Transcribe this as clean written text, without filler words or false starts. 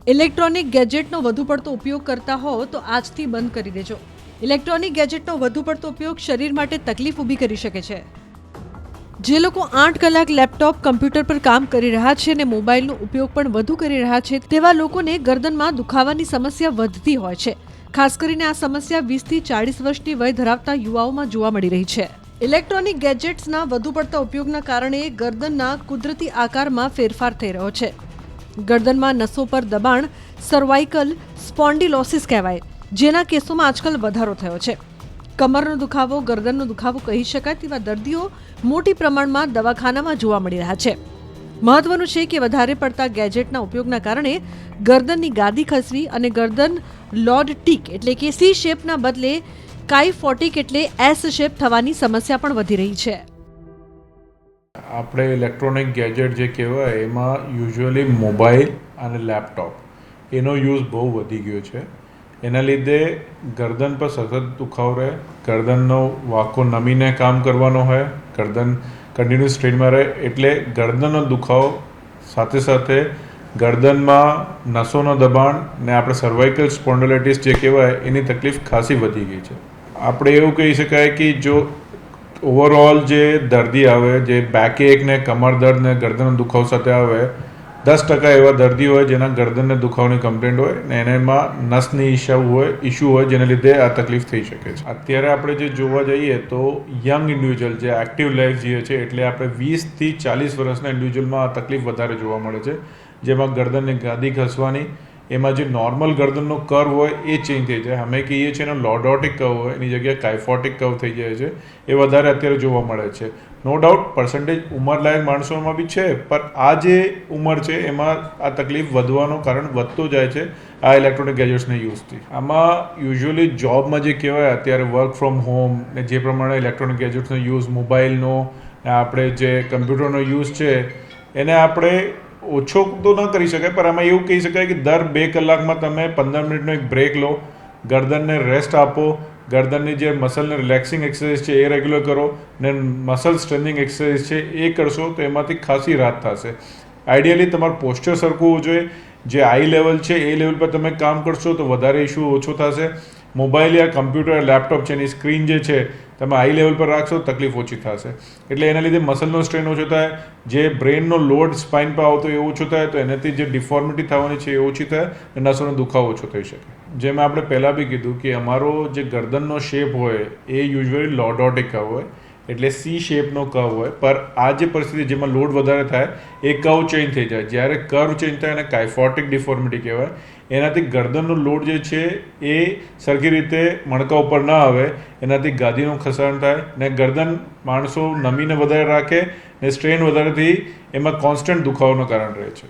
Electronic ગેજેટનો વધુ પડતો ઉપયોગ કરતા હો તો આજથી બંધ કરી દેજો. ઇલેક્ટ્રોનિક ગેજેટનો વધુ પડતો ઉપયોગ શરીર માટે તકલીફ ઊભી કરી શકે છે. જે લોકો 8 કલાક લેપટોપ કમ્પ્યુટર પર કામ કરી રહ્યા છે અને મોબાઈલનો ઉપયોગ પણ વધુ કરી રહ્યા છે તેવા લોકોને ગરદનમાં દુખાવાની સમસ્યા વધતી હોય છે. ખાસ કરીને આ સમસ્યા 20 થી 40 વર્ષની વય ધરાવતા યુવાઓમાં જોવા મળી રહી છે. ઇલેક્ટ્રોનિક ગેજેટ્સના વધુ પડતા ઉપયોગના કારણે ગરદનના કુદરતી આકારમાં ફેરફાર થઈ રહ્યો છે. ગરદનમાં નસો પર દબાણ સર્વાઇકલ સ્પોન્ડિલોસિસ કહેવાય, જેના કેસોમાં આજકાલ વધારો થયો છે. કમરનો દુખાવો, ગરદનનો દુખાવો કહી શકાય તેવા દર્દીઓ મોટી પ્રમાણમાં દવાખાનામાં જોવા મળી રહ્યા છે. મહત્વનું છે કે વધારે પડતા ગેજેટના ઉપયોગના કારણે ગરદનની ગાદી ખસવી અને ગરદન લોડ ટીક એટલે કે સી શેપના બદલે કાઇફોટિક એટલે એસ શેપ થવાની સમસ્યા પણ વધી રહી છે. આપણે ઇલેક્ટ્રોનિક ગેજેટ જે કહેવાય એમાં યુઝ્યુઅલી મોબાઈલ અને લેપટોપ એનો યુઝ બહુ વધી ગયો છે. એના લીધે ગરદન પર સતત દુખાવો રહે, ગરદનનો વાંકો નમીને કામ કરવાનો હોય, ગરદન કન્ટિન્યુ સ્ટ્રેનમાં રહે, એટલે ગરદનનો દુખાવો સાથે સાથે ગરદનમાં નસોનો દબાણ ને આપણે સર્વાઇકલ સ્પોન્ડિલાઇટિસ જે કહેવાય એની તકલીફ ખાસી વધી ગઈ છે. આપણે એવું કહી શકાય કે જો ઓવરઓલ જે દર્દી આવે, જે બેકએક ને કમર દર્દ ને ગરદનનો દુખાવો સાથે આવે, 10% એવા દર્દી હોય જેના ગરદનને દુખાવાની કમ્પ્લેન્ટ હોય ને એનામાં નસની ઇશ્યુ હોય જેને લીધે આ તકલીફ થઈ શકે છે. અત્યારે આપણે જે જોવા જઈએ તો યંગ ઇન્ડિવિજ્યુઅલ જે એક્ટિવ લાઈફ જીવે છે એટલે આપણે 20 થી 40 વર્ષના ઇન્ડિવિજ્યુઅલમાં આ તકલીફ વધારે જોવા મળે છે, જેમાં ગરદનની ગાદી ખસવાની, એમાં જે નોર્મલ ગરદનનો કર્વ હોય એ ચેન્જ થઈ જાય. અમે કહીએ છીએ એનો લોર્ડોટિક કર્વ હોય એની જગ્યાએ કાઇફોટિક કર્વ થઈ જાય છે. એ વધારે અત્યારે જોવા મળે છે. નો ડાઉટ પર્સન્ટેજ ઉંમરલાયક માણસોમાં બી છે, પણ આ જે ઉંમર છે એમાં આ તકલીફ વધવાનું કારણ વધતો જાય છે આ ઇલેક્ટ્રોનિક ગેજેટ્સના યુઝથી. આમાં યુઝ્યુઅલી જોબમાં જે કહેવાય અત્યારે વર્ક ફ્રોમ હોમ ને જે પ્રમાણે ઇલેક્ટ્રોનિક ગેજેટ્સનો યુઝ, મોબાઈલનો આપણે જે કમ્પ્યુટરનો યુઝ છે એને આપણે ઓછો તો ન કરી શકાય, પણ આમાં એવું કહી શકાય કે દર 2 કલાકમાં તમે 15 મિનિટનો એક બ્રેક લો, ગરદનને રેસ્ટ આપો, ગરદનની જે મસલને રિલેક્સિંગ એક્સરસાઇઝ છે એ રેગ્યુલર કરો ને મસલ સ્ટ્રેન્થિંગ એક્સરસાઇઝ છે એ કરશો તો એમાંથી ખાસી રાહત થશે. આઈડિયલી તમારું પોસ્ચર સરખું હોવું જોઈએ. જે આઈ લેવલ છે એ લેવલ પર તમે કામ કરશો તો વધારે ઇશ્યુ ઓછો થશે. મોબાઈલ યા કમ્પ્યુટર લેપટોપ છે એની સ્ક્રીન જે છે તમે આઈ લેવલ પર રાખશો તકલીફ ઓછી થશે. એટલે એના લીધે મસલનો સ્ટ્રેન ઓછો થાય, જે બ્રેનનો લોડ સ્પાઇન પર આવતો એ ઓછો થાય, તો એનાથી જે ડિફોર્મિટી થવાની છે એ ઓછી થાય અને નસોનો દુખાવો ઓછો થઈ શકે. જેમ આપણે પહેલાં બી કીધું કે અમારો જે ગરદનનો શેપ હોય એ યુઝ્યુઅલી લોર્ડોટિક કર્વ હોય એટલે સી શેપનો કર્વ હોય, પર આ જે પરિસ્થિતિ જેમાં લોડ વધારે થાય એ કર્વ ચેન્જ થઈ જાય. જ્યારે કર્વ ચેન્જ થાય એને કાઇફોટિક ડિફોર્મિટી કહેવાય. એનાથી ગરદનનો લોડ જે છે એ સરખી રીતે મણકા ઉપર ના આવે, એનાથી ગાદીનું ખસાણ થાય ને ગરદન માણસો નમીને વધારે રાખે ને સ્ટ્રેન વધારેથી એમાં કોન્સ્ટન્ટ દુખાવાનું કારણ રહે છે.